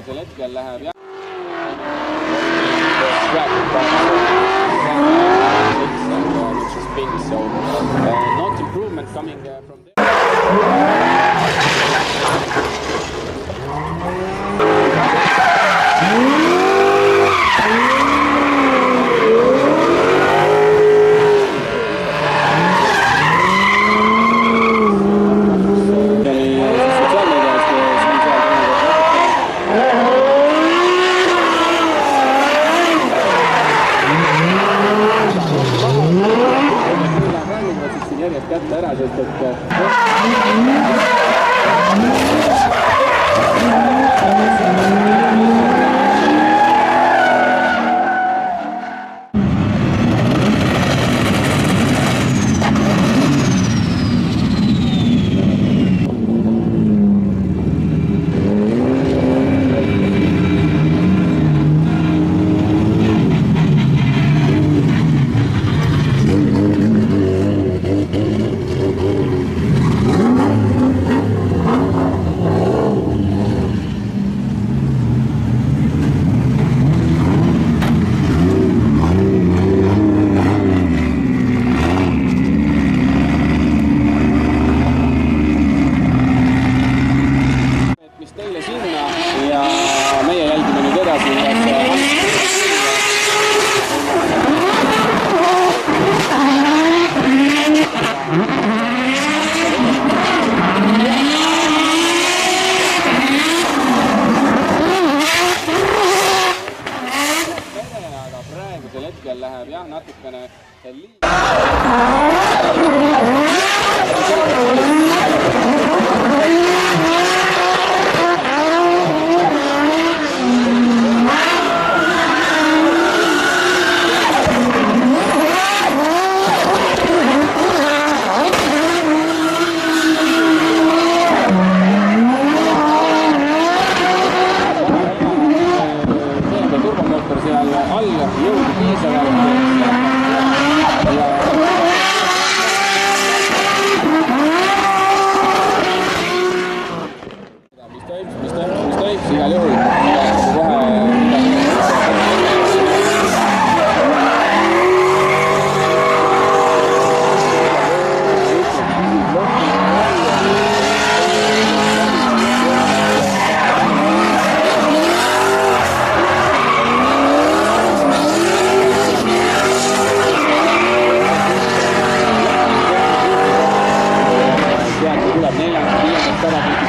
praegusel hetkel läheb jah. So not improvement coming from there. Järjest kätte ära, sest et hetkel läheb jah natukene turbomootor seal all jõudu piisavalt ja mis toimus igal juhul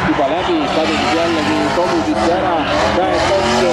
juba läbi, kadus jällegi kogudisse ära, käed kokku,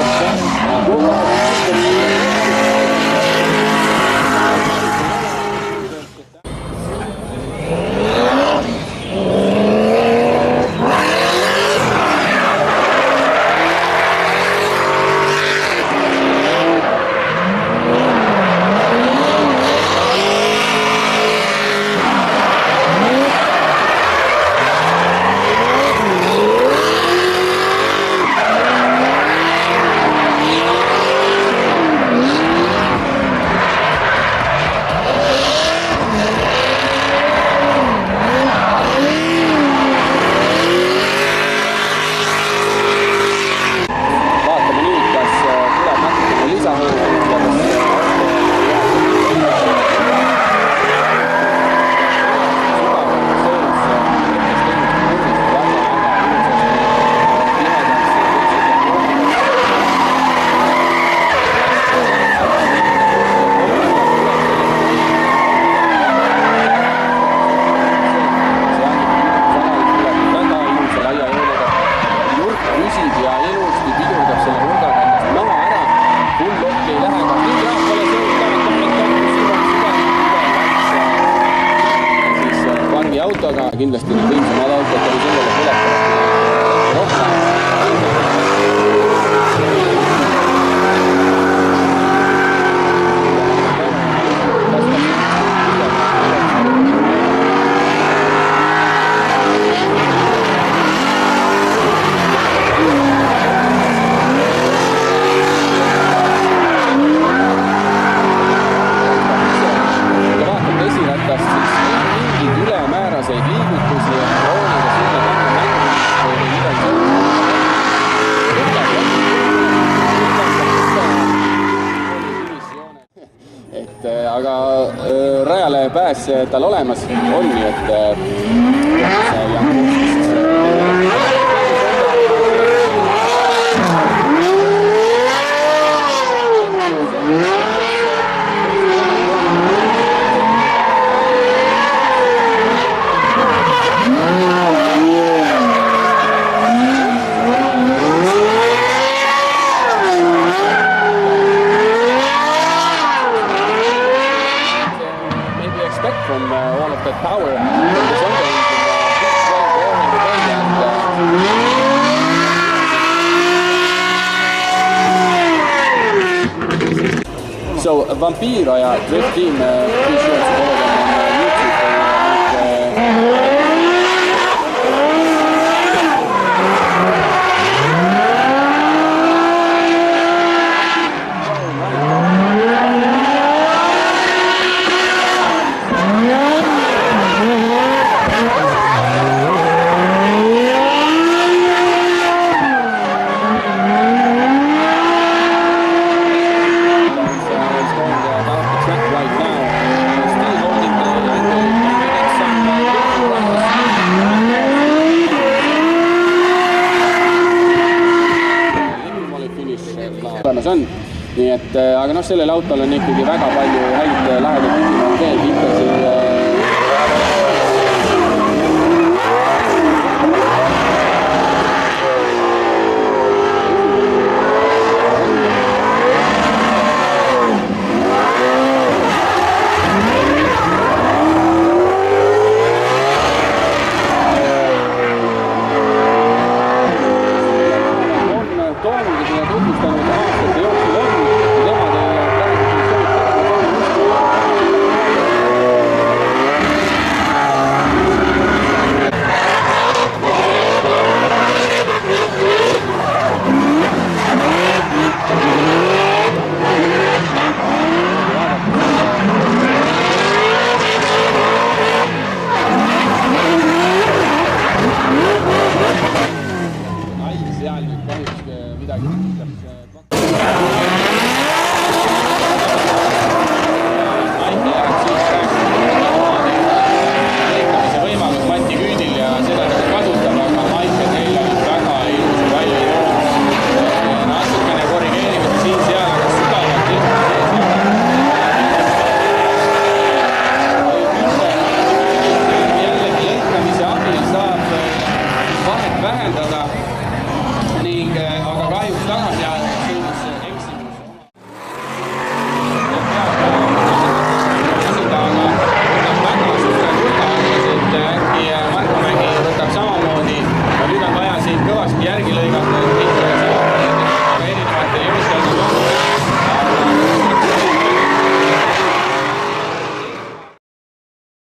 autoga kindlasti võimsamad autod oli sellele põletavad rohkem. Kui vaatad esiratast, siis mingid ülemääraseid liigutusi pääs tal olemas on, nii et from all of that power from the Sunday engine. So Vampiro ja Drift Team, be sure to follow them on YouTube. olemas on, nii et aga noh, sellel autol on ikkagi väga palju häid lahedaid püsimaid teed ikka siin seal nüüd kahjuks midagi